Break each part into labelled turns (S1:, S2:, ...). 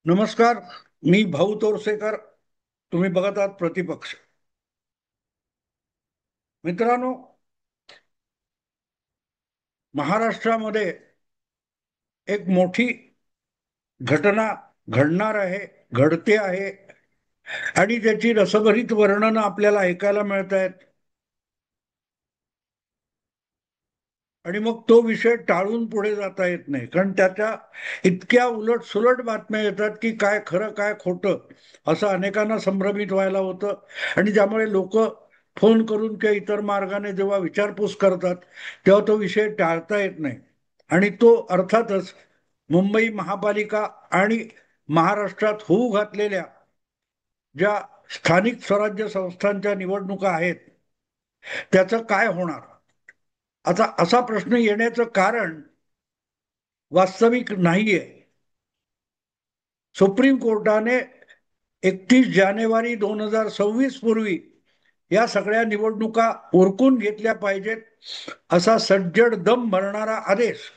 S1: नमस्कार. मी भाऊ तोरसेकर. तुम्ही बघत आहात प्रतिपक्ष. मित्रांनो, महाराष्ट्रामध्ये एक मोठी घटना घडणार आहे, घडते आहे आणि त्याची रसभरीत वर्णनं आपल्याला ऐकायला मिळत आहेत. आणि मग तो विषय टाळून पुढे जाता येत नाही, कारण त्याच्या इतक्या उलट सुलट बातम्या येतात की काय खरं काय खोटं असं अनेकांना संभ्रमित व्हायला होतं. आणि त्यामुळे लोक फोन करून किंवा इतर मार्गाने जेव्हा विचारपूस करतात तेव्हा तो विषय टाळता येत नाही. आणि तो अर्थातच मुंबई महापालिका आणि महाराष्ट्रात होऊ घातलेल्या ज्या स्थानिक स्वराज्य संस्थांच्या निवडणुका आहेत त्याचं काय होणार. आता असा प्रश्न येण्याचं कारण वास्तविक नाहीये. सुप्रीम कोर्टाने 31 जानेवारी 2026 पूर्वी या सगळ्या निवडणुका उरकून घेतल्या पाहिजेत असा सज्जड दम भरणारा आदेश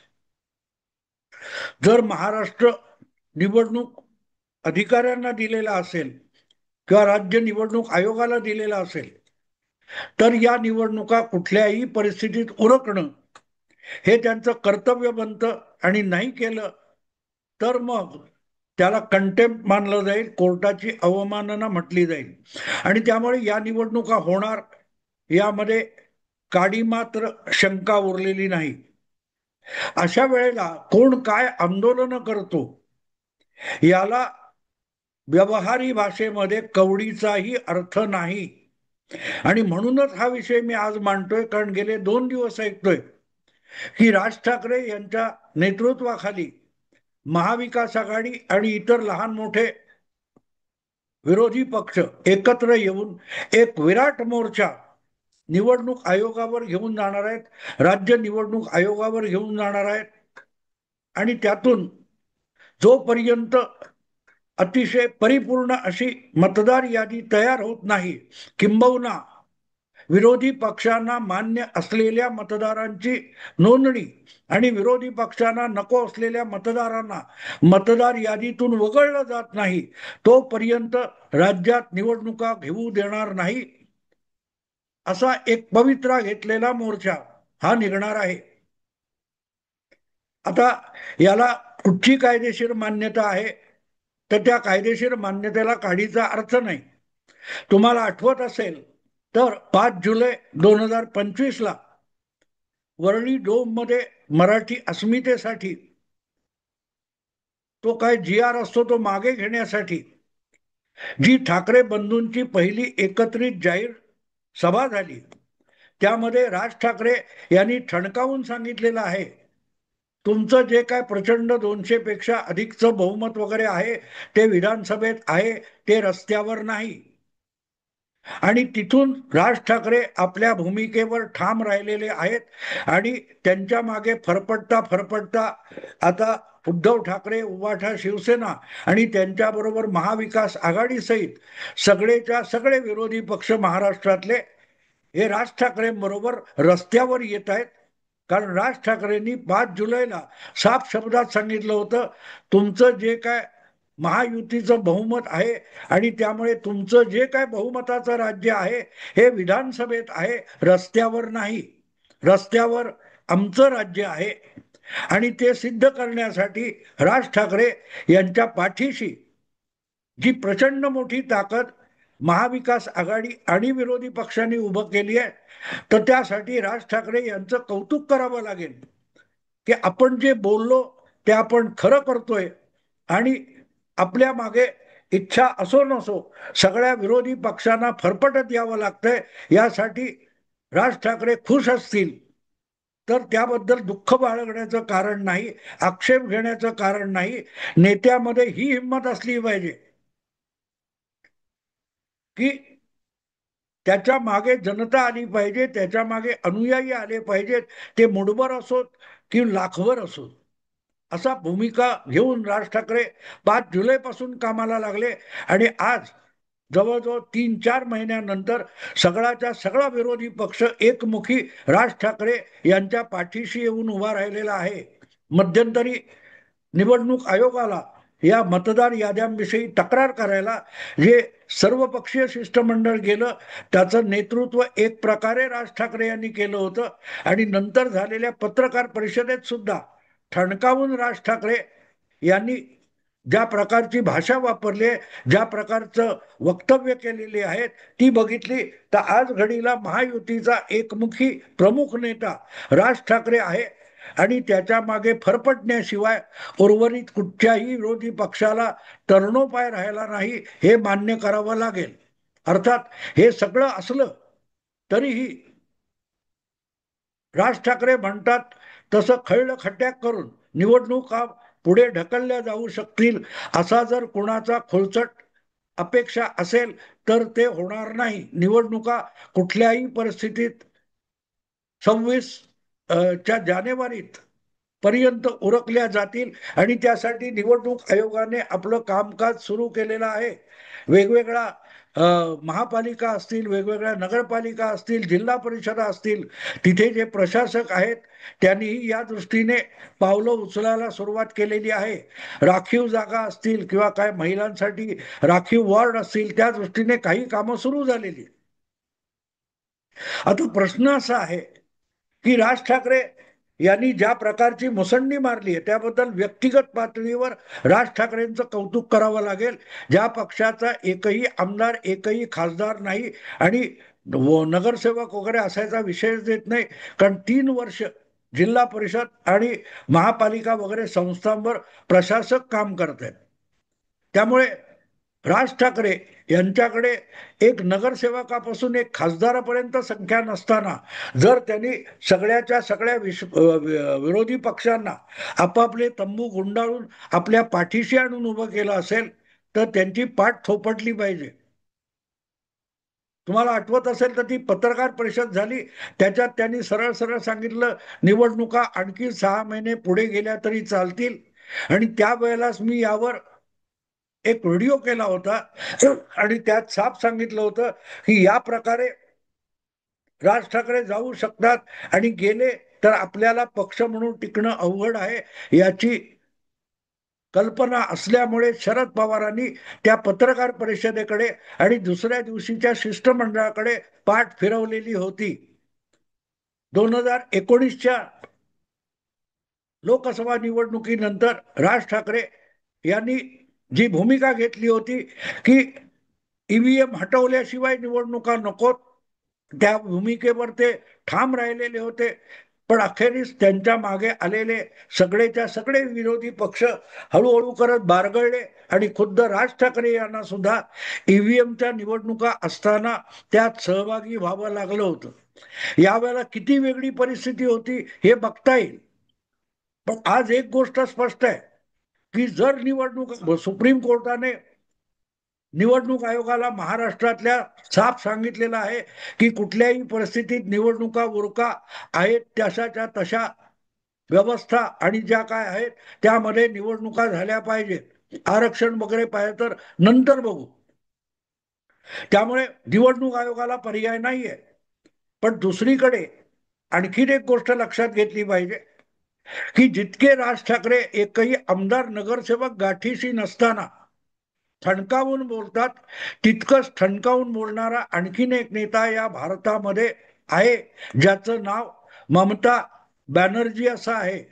S1: जर महाराष्ट्र निवडणूक अधिकाऱ्यांना दिलेला असेल किंवा राज्य निवडणूक आयोगाला दिलेला असेल तर या निवडणुका कुठल्याही परिस्थितीत उरकणं हे त्यांचं कर्तव्य बनतं. आणि नाही केलं तर मग त्याला कंटेम्प्ट मानलं जाईल, कोर्टाची अवमानना म्हटली जाईल. आणि त्यामुळे या निवडणुका होणार यामध्ये काडी मात्र शंका उरलेली नाही. अशा वेळेला कोण काय आंदोलन करतो याला व्यवहारी भाषेमध्ये कवडीचाही अर्थ नाही. आणि म्हणूनच हा विषय मी आज मांडतोय, कारण गेले 2 दिवस ऐकतोय की राज ठाकरे यांच्या नेतृत्वाखाली महाविकास आघाडी आणि इतर लहान मोठे विरोधी पक्ष एकत्र येऊन एक विराट मोर्चा निवडणूक आयोगावर घेऊन जाणार आहेत, राज्य निवडणूक आयोगावर घेऊन जाणार आहेत. आणि त्यातून जोपर्यंत अतिशय परिपूर्ण अशी मतदार यादी तयार होत नाही, किंबहुना विरोधी पक्षांना मान्य असलेल्या मतदारांची नोंदणी आणि विरोधी पक्षांना नको असलेल्या मतदारांना मतदार यादीतून वगळलं जात नाही, तोपर्यंत राज्यात निवडणुका घेऊ देणार नाही असा एक पवित्रा घेतलेला मोर्चा हा निघणार आहे. आता याला कुठची कायदेशीर मान्यता आहे तर त्या कायदेशीर मान्यतेला काडीचा अर्थ नाही. तुम्हाला आठवत असेल तर 5 जुलै 2025 ला वरळी डोम मध्ये मराठी अस्मितेसाठी तो काय जी आर असतो तो मागे घेण्यासाठी जी ठाकरे बंधूंची पहिली एकत्रित जाहीर सभा झाली त्यामध्ये राज ठाकरे यांनी ठणकावून सांगितलेलं आहे, तुमचं जे काय प्रचंड 200 पेक्षा अधिकचं बहुमत वगैरे आहे ते विधानसभेत आहे, ते रस्त्यावर नाही. आणि तिथून राज ठाकरे आपल्या भूमिकेवर ठाम राहिलेले आहेत. आणि त्यांच्या मागे फरफटता फरफटता आता उद्धव ठाकरे, उभाठा शिवसेना आणि त्यांच्याबरोबर महाविकास आघाडी सहित सगळेच्या सगळे विरोधी पक्ष महाराष्ट्रातले हे राज ठाकरेंबरोबर रस्त्यावर येत आहेत. कारण राज ठाकरेंनी 5 जुलैला साफ शब्दात सांगितलं होतं, तुमचं जे काय महायुतीचं बहुमत आहे आणि त्यामुळे तुमचं जे काय बहुमताचं राज्य आहे हे विधानसभेत आहे, रस्त्यावर नाही. रस्त्यावर आमचं राज्य आहे. आणि ते सिद्ध करण्यासाठी राज ठाकरे यांच्या पाठीशी जी प्रचंड मोठी ताकद महाविकास आघाडी आणि विरोधी पक्षांनी उभं केली आहे, तर त्यासाठी राज ठाकरे यांचं कौतुक करावं लागेल की आपण जे बोललो ते आपण खरं करतोय. आणि आपल्या मागे इच्छा असो नसो सगळ्या विरोधी पक्षांना फरफटत यावं लागतंय. यासाठी राज ठाकरे खुश असतील तर त्याबद्दल दुःख बाळगण्याचं कारण नाही, आक्षेप घेण्याचं कारण नाही. नेत्यामध्ये ही हिंमत असली पाहिजे की त्याच्या मागे जनता आली पाहिजे, त्याच्या मागे अनुयायी आले पाहिजेत, ते मुठभर असोत की लाखभर असोत. असा भूमिका घेऊन राज ठाकरे 5 जुलै पासून कामाला लागले. आणि आज जवळजवळ 3-4 महिन्यानंतर सगळाच्या सगळा विरोधी पक्ष एकमुखी राज ठाकरे यांच्या पाठीशी येऊन उभा राहिलेला आहे. मध्यंतरी निवडणूक आयोगाला या मतदार याद्यांविषयी तक्रार करायला जे सर्वपक्षीय शिष्टमंडळ गेलं, त्याचं नेतृत्व एक प्रकारे राज ठाकरे यांनी केलं होतं. आणि नंतर झालेल्या पत्रकार परिषदेत सुद्धा ठणकावून राज ठाकरे यांनी ज्या प्रकारची भाषा वापरली आहे, ज्या प्रकारचं वक्तव्य केलेली आहेत, ती बघितली तर आज घडीला महायुतीचा एकमुखी प्रमुख नेता राज ठाकरे आहे. आणि त्याच्या मागे फरफटण्याशिवाय उर्वरित कुठच्याही विरोधी पक्षाला तरणोपाय राहायला नाही, हे मान्य करावं लागेल. अर्थात हे सगळं असलं तरीही राज ठाकरे म्हणतात तसं खळलं खट्याक करून निवडणुका पुढे ढकलल्या जाऊ शकतील, असा जर कुणाचा खोलचट अपेक्षा असेल तर ते होणार नाही. निवडणुका कुठल्याही परिस्थितीत 26 च्या जानेवारीत पर्यंत उरकल्या जातील. आणि त्यासाठी निवडणूक आयोगाने आपलं कामकाज सुरू केलेलं आहे. वेगवेगळ्या महापालिका असतील, वेगवेगळ्या नगरपालिका असतील, जिल्हा परिषदा असतील, तिथे जे प्रशासक आहेत त्यांनीही या दृष्टीने पावलं उचलायला सुरुवात केलेली आहे. राखीव जागा असतील किंवा काय महिलांसाठी राखीव वॉर्ड असतील, त्या दृष्टीने काही कामं सुरू झालेली. आता प्रश्न असा आहे की राज ठाकरे यांनी ज्या प्रकारची मुसंडी मारली आहे त्याबद्दल व्यक्तिगत पातळीवर राज ठाकरेंचं कौतुक करावं लागेल. ज्या पक्षाचा एकही आमदार, एकही खासदार नाही आणि नगरसेवक वगैरे असायचा विषयच देत नाही, कारण 3 वर्ष जिल्हा परिषद आणि महापालिका वगैरे संस्थांवर प्रशासक काम करत आहेत. त्यामुळे राज ठाकरे यांच्याकडे एक नगरसेवकापासून एक खासदारापर्यंत संख्या नसताना जर त्यांनी सगळ्याच्या सगळ्या विरोधी पक्षांना आपापले तंबू गुंडाळून आपल्या पाठीशी आणून उभं केलं असेल तर त्यांची पाठ थोपटली पाहिजे. तुम्हाला आठवत असेल तर ती पत्रकार परिषद झाली, त्याच्यात त्यांनी सरळ सरळ सांगितलं निवडणुका आणखी 6 महिने पुढे गेल्या तरी चालतील. आणि त्यावेळेलाच मी यावर एक व्हिडिओ केला होता आणि त्यात साफ सांगितलं होतं की या प्रकारे राज ठाकरे जाऊ शकतात आणि गेले तर आपल्याला पक्ष म्हणून टिकणं अवघड आहे, याची कल्पना असल्यामुळे शरद पवारांनी त्या पत्रकार परिषदेकडे आणि दुसऱ्या दिवशीच्या शिष्टमंडळाकडे पाठ फिरवलेली होती. 2019च्या लोकसभा निवडणुकीनंतर राज ठाकरे यांनी जी भूमिका घेतली होती की ईव्हीएम हटवल्याशिवाय निवडणुका नकोत, त्या भूमिकेवर ते ठाम राहिलेले होते. पण अखेरीस त्यांच्या मागे आलेले सगळेच्या सगळे विरोधी पक्ष हळूहळू करत बारगळले आणि खुद्द राज ठाकरे यांना सुद्धा ईव्हीएमच्या निवडणुका असताना त्यात सहभागी व्हावं लागलं होतं. यावेळेला किती वेगळी परिस्थिती होती हे बघता येईल. पण आज एक गोष्ट स्पष्ट आहे की जर निवडणूक सुप्रीम कोर्टाने निवडणूक आयोगाला महाराष्ट्रातल्या साफ सांगितलेलं आहे की कुठल्याही परिस्थितीत निवडणुका उरका आहेत तशाच्या तशा व्यवस्था आणि ज्या काय आहेत त्यामध्ये निवडणुका झाल्या पाहिजेत. आरक्षण वगैरे पाहिजे तर नंतर बघू. त्यामुळे निवडणूक आयोगाला पर्याय नाहीये. पण दुसरीकडे आणखीन एक गोष्ट लक्षात घेतली पाहिजे की जितके राज ठाकरे एकही आमदार, नगरसेवक गाठीशी नसताना ठणकावून बोलतात, तितकंच ठणकावून बोलणारा आणखीन एक नेता या भारतामध्ये आहे, ज्याचं नाव ममता बॅनर्जी असं आहे.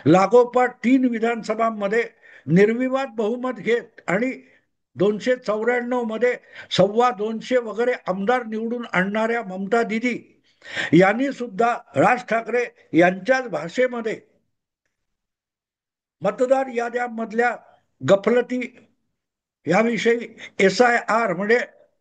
S1: लागोपाठ 3 विधानसभांमध्ये निर्विवाद बहुमत घेत आणि 294 मध्ये 250 वगैरे आमदार निवडून आणणाऱ्या ममता दिदी यांनी सुद्धा राज ठाकरे यांच्याच भाषेमध्ये मतदार याद्यांमधल्या गफलती याविषयी SIR म्हणजे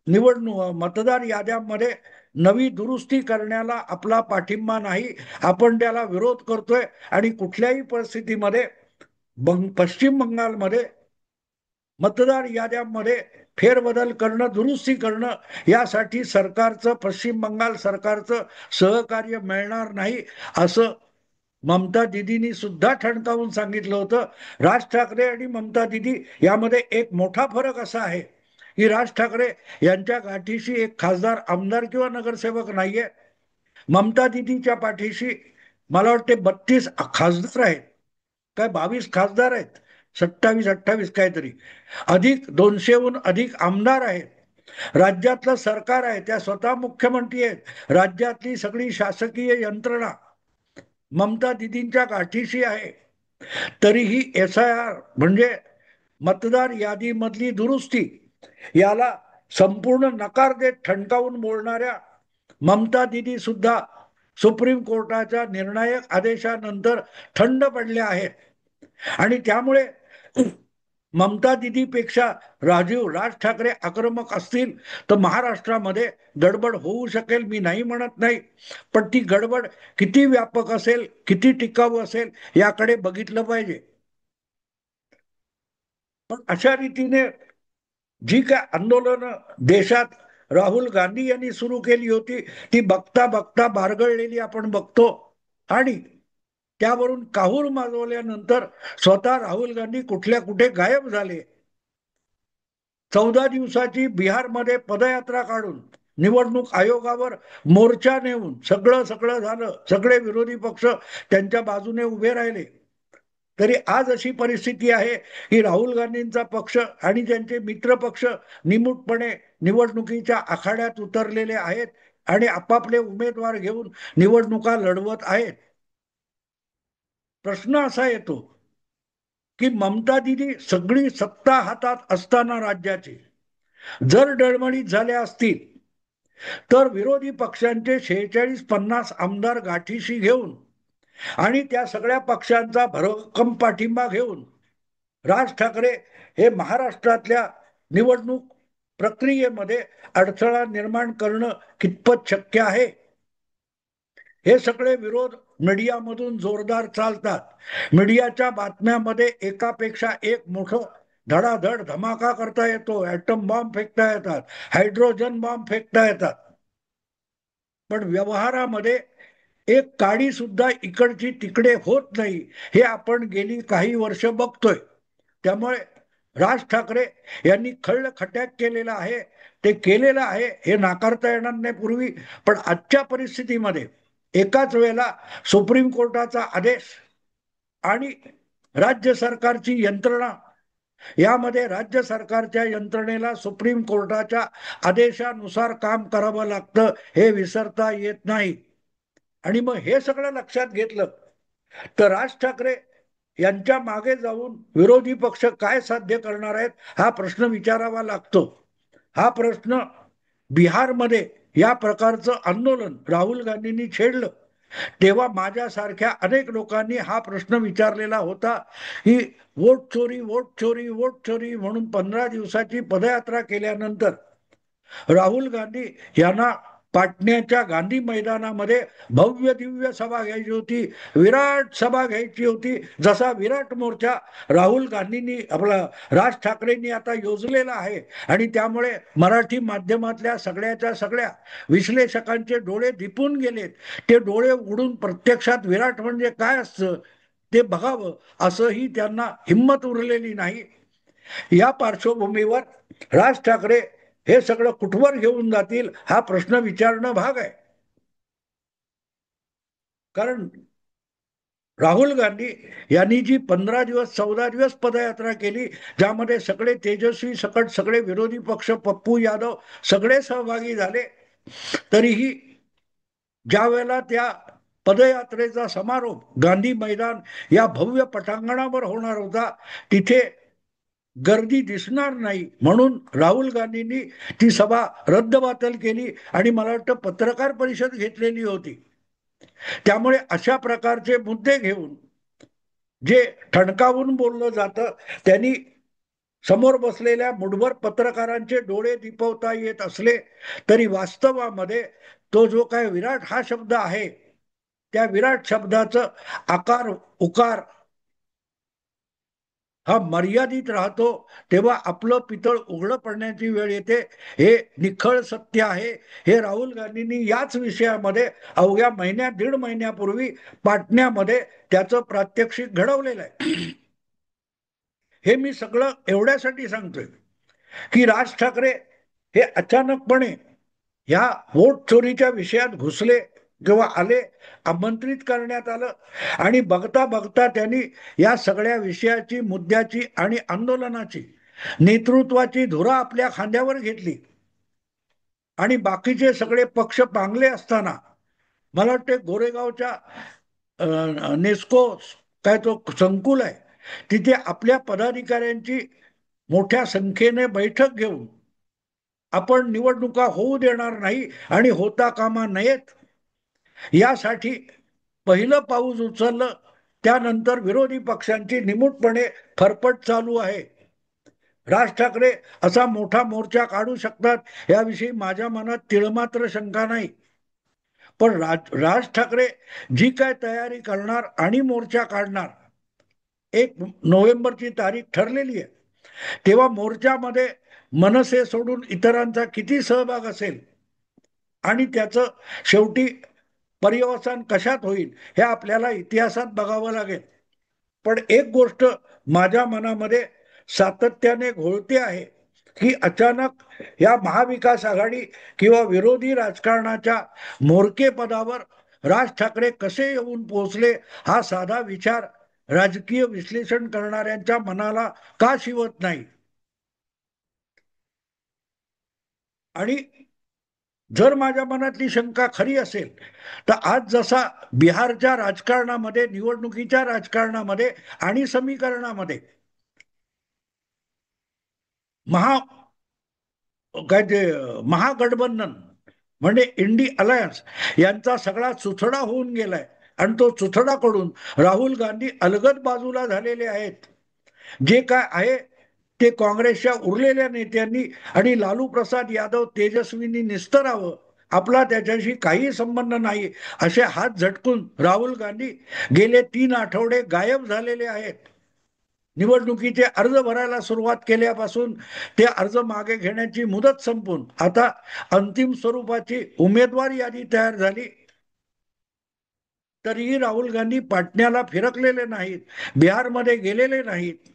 S1: निवडणूक मतदार याद्यांमध्ये नवी दुरुस्ती करण्याला आपला पाठिंबा नाही, आपण त्याला विरोध करतोय आणि कुठल्याही परिस्थितीमध्ये पश्चिम बंगालमध्ये मतदार याद्यांमध्ये फेरबदल करणं, दुरुस्ती करणं यासाठी सरकारचं, पश्चिम बंगाल सरकारचं सहकार्य मिळणार नाही, असं ममता दिदींनी सुद्धा ठणकावून सांगितलं होतं. राज ठाकरे आणि ममता दिदी यामध्ये एक मोठा फरक असा आहे की राज ठाकरे यांच्या गाठीशी एक खासदार, आमदार किंवा नगरसेवक नाहीये. ममता दिदीच्या पाठीशी मला वाटते 32 खासदार आहेत, काय 22 खासदार आहेत. 27-28 काहीतरी, अधिक 200हून अधिक आमदार आहेत, राज्यातलं सरकार आहे, त्या स्वतः मुख्यमंत्री आहेत, राज्यातली सगळी शासकीय यंत्रणा ममता दिदींच्या गाठीशी आहे, तरीही SIR म्हणजे मतदार यादीमधली दुरुस्ती याला संपूर्ण नकार देत ठणकावून बोलणाऱ्या ममता दिदी सुद्धा सुप्रीम कोर्टाच्या निर्णायक आदेशानंतर थंड पडल्या आहेत. आणि त्यामुळे ममता दीदीपेक्षा राज ठाकरे आक्रमक असतील तर महाराष्ट्रामध्ये गडबड होऊ शकेल, मी नाही म्हणत नाही, पण ती गडबड किती व्यापक असेल, किती टिकाऊ असेल याकडे बघितलं पाहिजे. पण अशा रीतीने जी काय आंदोलन देशात राहुल गांधी यांनी सुरू केली होती ती बघता बघता बारगळलेली आपण बघतो. आणि त्यावरून काहूर माजवल्यानंतर स्वतः राहुल गांधी कुठल्या कुठे गायब झाले. 14 दिवसाची बिहारमध्ये पदयात्रा काढून निवडणूक आयोगावर मोर्चा नेऊन सगळं सगळं झालं, सगळे विरोधी पक्ष त्यांच्या बाजूने उभे राहिले, तरी आज अशी परिस्थिती आहे की राहुल गांधींचा पक्ष आणि त्यांचे मित्र पक्ष निमूटपणे निवडणुकीच्या आखाड्यात उतरलेले आहेत आणि आपापले उमेदवार घेऊन निवडणुका लढवत आहेत. प्रश्न असा येतो की ममता दिदी सगळी सत्ता हातात असताना राज्याची जर डळमळीत झाल्या असतील तर विरोधी पक्षांचे 46-50 आमदार गाठीशी घेऊन आणि त्या सगळ्या पक्षांचा भरभक्कम पाठिंबा घेऊन राज ठाकरे हे महाराष्ट्रातल्या निवडणूक प्रक्रियेमध्ये अडथळा निर्माण करणं कितपत शक्य आहे. हे सगळे विरोध मीडियामधून जोरदार चालतात. मीडियाच्या बातम्यामध्ये एकापेक्षा एक मोठं धडाधड धमाका करता येतो, ऍटम बॉम्ब फेकता येतात, हायड्रोजन बॉम्ब फेकता येतात, पण व्यवहारामध्ये एक काडी सुद्धा इकडची तिकडे होत नाही, हे आपण गेली काही वर्ष बघतोय. त्यामुळे राज ठाकरे यांनी खटाक केलेला आहे, ते केलेलं आहे हे नाकारता येणार नाही पूर्वी, पण आजच्या परिस्थितीमध्ये एकाच वेळेला सुप्रीम कोर्टाचा आदेश आणि राज्य सरकारची यंत्रणा, यामध्ये राज्य सरकारच्या यंत्रणेला सुप्रीम कोर्टाच्या आदेशानुसार काम करावं लागतं हे विसरता येत नाही. आणि मग हे सगळं लक्षात घेतलं तर राज ठाकरे यांच्या मागे जाऊन विरोधी पक्ष काय साध्य करणार आहेत हा प्रश्न विचारावा लागतो. हा प्रश्न बिहारमध्ये या प्रकारचं आंदोलन राहुल गांधींनी छेडलं तेव्हा माझ्यासारख्या अनेक लोकांनी हा प्रश्न विचारलेला होता की वोट चोरी वोट चोरी वोट चोरी म्हणून 15 दिवसाची पदयात्रा केल्यानंतर राहुल गांधी यांना पाटण्याच्या गांधी मैदानामध्ये भव्य दिव्य सभा घ्यायची होती, विराट सभा घ्यायची होती, जसा विराट मोर्चा राहुल गांधींनी आपला राज ठाकरेंनी आता योजलेला आहे. आणि त्यामुळे मराठी माध्यमातल्या सगळ्याच्या सगळ्या विश्लेषकांचे डोळे दिपून गेलेत. ते डोळे उघडून प्रत्यक्षात विराट म्हणजे काय असतं ते बघावं असंही त्यांना हिंमत उरलेली नाही. या पार्श्वभूमीवर राज ठाकरे हे सगळं कुठवर घेऊन जातील हा प्रश्न विचारणं भाग आहे. कारण राहुल गांधी यांनी जी 15 दिवस 14 दिवस पदयात्रा केली ज्यामध्ये सगळे तेजस्वी सकट सगळे विरोधी पक्ष पप्पू यादव सगळे सहभागी झाले, तरीही ज्या वेळेला त्या पदयात्रेचा समारोप गांधी मैदान या भव्य पटांगणावर होणार होता तिथे गर्दी दिसणार नाही म्हणून राहुल गांधींनी ती सभा रद्दबातल केली आणि मला वाटतं पत्रकार परिषद घेतलेली होती. त्यामुळे अशा प्रकारचे मुद्दे घेऊन जे ठणकावून बोललं जातं त्यांनी समोर बसलेल्या मुठभर पत्रकारांचे डोळे दिपवता येत असले तरी वास्तवामध्ये तो जो काय विराट हा शब्द आहे त्या विराट शब्दाचं आकार उकार हा मर्यादित राहतो तेव्हा आपलं पितळ उघडं पडण्याची वेळ येते. हे निखळ सत्य आहे. हे राहुल गांधींनी याच विषयामध्ये अवघ्या दीड महिन्यापूर्वी पाटण्यामध्ये त्याचं प्रात्यक्षिक घडवलेलं आहे. हे मी सगळं एवढ्यासाठी सांगतोय की राज ठाकरे हे अचानकपणे ह्या वोट चोरीच्या विषयात घुसले जेव्हा आले, आमंत्रित करण्यात आलं आणि बघता बघता त्यांनी या सगळ्या विषयाची, मुद्द्याची आणि आंदोलनाची नेतृत्वाची धुरा आपल्या खांद्यावर घेतली आणि बाकीचे सगळे पक्ष पांगले असताना मला वाटते गोरेगावच्या नेस्को काय तो संकुल आहे, तिथे आपल्या पदाधिकाऱ्यांची मोठ्या संख्येने बैठक घेऊन आपण निवडणुका होऊ देणार नाही आणि होता कामा नयेत यासाठी पहिलं पाऊल उचललं. त्यानंतर विरोधी पक्षांची निमूटपणे फरफट चालू आहे. राज ठाकरे असा मोठा मोर्चा काढू शकतात याविषयी माझ्या मनात तिळमात्र शंका नाही. पण राज ठाकरे जी काय तयारी करणार आणि मोर्चा काढणार, 1 नोव्हेंबरची तारीख ठरलेली आहे, तेव्हा मोर्चामध्ये मनसे सोडून इतरांचा किती सहभाग असेल आणि त्याचं शेवटी पर्यवसान कशात होईल हे आपल्याला इतिहासात बघावं लागेल. पण एक गोष्ट माझ्या मनामध्ये सातत्याने घोळते आहे की अचानक या महाविकास आघाडी किंवा विरोधी राजकारणाच्या म्होरकेपदावर राज ठाकरे कसे येऊन पोहोचले, हा साधा विचार राजकीय विश्लेषण करणाऱ्यांच्या मनाला का शिवत नाही. आणि जर माझ्या मनातली शंका खरी असेल तर आज जसा बिहारच्या राजकारणामध्ये, निवडणुकीच्या राजकारणामध्ये आणि समीकरणामध्ये महा काय ते महागठबंधन म्हणजे इंडी अलायन्स यांचा सगळा चुथडा होऊन गेलाय आणि तो चुथडाकडून राहुल गांधी अलगद बाजूला झालेले आहेत. जे काय आहे ते काँग्रेसच्या उरलेल्या नेत्यांनी आणि लालू प्रसाद यादव तेजस्वींनी निस्तरावं, आपला त्याच्याशी काही संबंध नाही असे हात झटकून राहुल गांधी गेले 3 आठवडे गायब झालेले आहेत. निवडणुकीचे अर्ज भरायला सुरुवात केल्यापासून ते अर्ज मागे घेण्याची मुदत संपून आता अंतिम स्वरूपाची उमेदवार यादी तयार झाली, तरीही राहुल गांधी पाटण्याला फिरकलेले नाहीत, बिहारमध्ये गेलेले नाहीत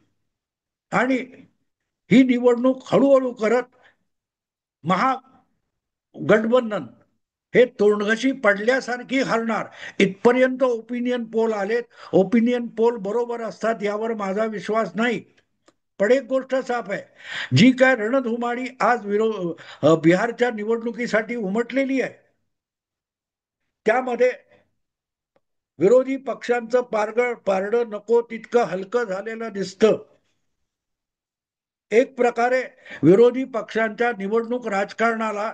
S1: आणि ही निवडणूक हळूहळू करत महागठबंधन हे तोंडघशी पडल्यासारखी हरणार इथपर्यंत ओपिनियन पोल आलेत. ओपिनियन पोल बरोबर असतात यावर माझा विश्वास नाही. पण एक गोष्ट साफ आहे, जी काय रणधुमाळी आज बिहारच्या निवडणुकीसाठी उमटलेली आहे त्यामध्ये विरोधी पक्षांचं पारडं नको तितकं हलकं झालेलं दिसतं. एक प्रकारे विरोधी पक्षांच्या निवडणूक राजकारणाला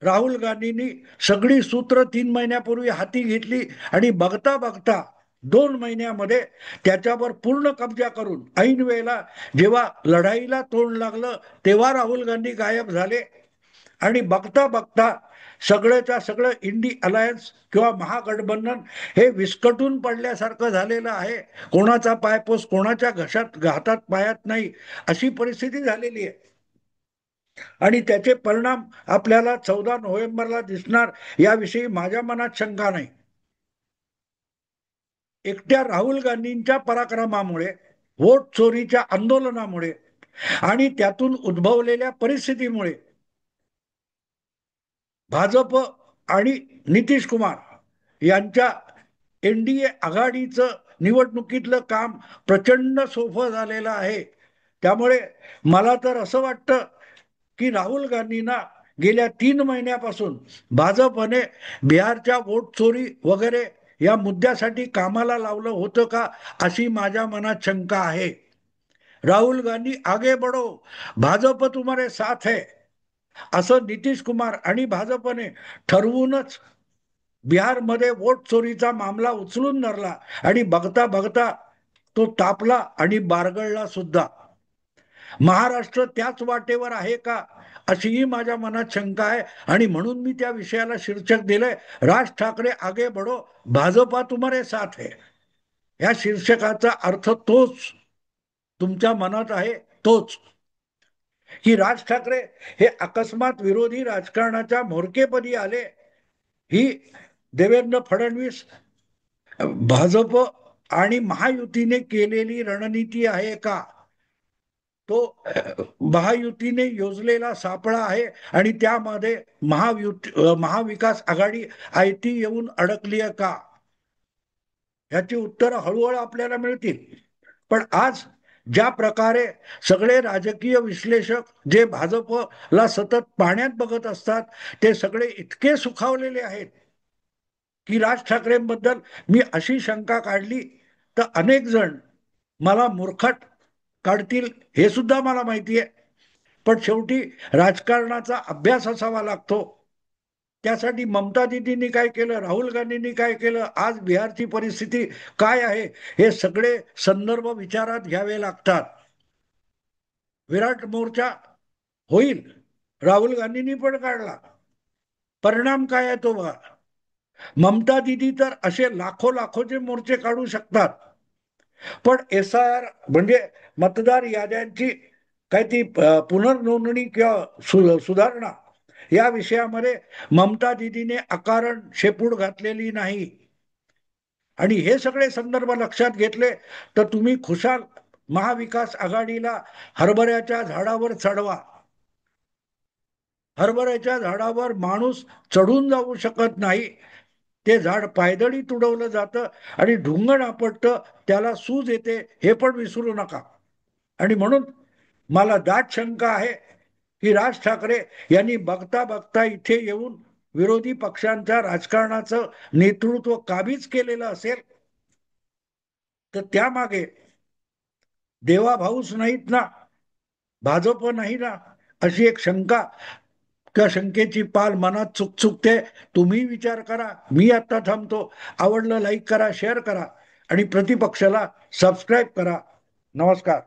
S1: राहुल गांधींनी सगळी सूत्र 3 महिन्यापूर्वी हाती घेतली आणि बघता बघता 2 महिन्यामध्ये त्याच्यावर पूर्ण कब्जा करून ऐन वेळेला जेव्हा लढाईला तोंड लागलं तेव्हा राहुल गांधी गायब झाले आणि बघता बघता सगळ्याच्या सगळं इंडी अलायन्स किंवा महागठबंधन हे विस्कटून पडल्यासारखं झालेलं आहे. कोणाचा पायपोस कोणाच्या हातात पायात नाही अशी परिस्थिती झालेली आहे आणि त्याचे परिणाम आपल्याला 14 नोव्हेंबरला दिसणार याविषयी माझ्या मनात शंका नाही. एकट्या राहुल गांधींच्या पराक्रमामुळे, वोट चोरीच्या आंदोलनामुळे आणि त्यातून उद्भवलेल्या परिस्थितीमुळे भाजप आणि नितीश कुमार यांच्या एनडीए आघाडीचं निवडणुकीतलं काम प्रचंड सोपं झालेलं आहे. त्यामुळे मला तर असं वाटतं की राहुल गांधींना गेल्या 3 महिन्यापासून भाजपने बिहारच्या वोट चोरी वगैरे या मुद्द्यासाठी कामाला लावलं होतं का अशी माझ्या मनात शंका आहे. राहुल गांधी आगे बढ़ो, भाजप तुम्हारे साथ है असं नितीश कुमार आणि भाजपने ठरवूनच बिहारमध्ये वोट चोरीचा मामला उचलून धरला आणि बघता बघता तो तापला आणि बारगळला सुद्धा. महाराष्ट्र त्याच वाटेवर आहे का अशीही माझ्या मनात शंका आहे आणि म्हणून मी त्या विषयाला शीर्षक दिलंय, राज ठाकरे आगे बढो, भाजपा तुम्हारे साथ है. या शीर्षकाचा अर्थ तोच तुमच्या मनात आहे, तोच की राज ठाकरे हे अकस्मात विरोधी राजकारणाच्या म्होरकेपदी आले, ही देवेंद्र फडणवीस, भाजप आणि महायुतीने केलेली रणनीती आहे का. तो महायुतीने योजलेला सापळा आहे आणि त्यामध्ये महाविकास आघाडी आयती येऊन अडकली आहे का, ह्याची उत्तरं हळूहळू आपल्याला मिळतील. पण आज ज्या प्रकारे सगळे राजकीय विश्लेषक जे भाजपला सतत पाण्यात बघत असतात, ते सगळे इतके सुखावलेले आहेत की राज ठाकरेंबद्दल मी अशी शंका काढली तर अनेक जण मला मूर्खट काढतील, हे सुद्धा मला माहिती आहे. पण शेवटी राजकारणाचा अभ्यास असावा लागतो. त्यासाठी ममता दिदींनी काय केलं, राहुल गांधींनी काय केलं, आज बिहारची परिस्थिती काय आहे, हे सगळे संदर्भ विचारात घ्यावे लागतात. विराट मोर्चा होईल, राहुल गांधींनी पण काढला, परिणाम काय आहे तो बघा. ममता दिदी तर असे लाखो लाखोचे मोर्चे काढू शकतात, पण SIR म्हणजे मतदार याद्यांची काय ती पुनर्नोंदणी किंवा सुधारणा या विषयामध्ये ममता दिदीने अकारण शेपूट घातलेली नाही. आणि हे सगळे संदर्भ लक्षात घेतले तर तुम्ही खुशाल महाविकास आघाडीला हरभऱ्याच्या झाडावर चढवा. हरभऱ्याच्या झाडावर माणूस चढून जाऊ शकत नाही, ते झाड पायदळी तुडवलं जातं आणि ढुंगण आपटतं, त्याला सूज येते, हे पण विसरू नका. आणि म्हणून मला दाट शंका आहे की राज ठाकरे यांनी बघता बघता इथे येऊन विरोधी पक्षांच्या राजकारणाचं नेतृत्व काबीज केलेलं असेल, तर त्यामागे देवा भाऊच नाहीत ना, भाजप नाही ना, अशी एक शंका, त्या शंकेची पाल मनात चुकचुकते. तुम्ही विचार करा. मी आता थांबतो. आवडलं लाईक करा, शेअर करा आणि प्रतिपक्षाला सबस्क्राईब करा. नमस्कार.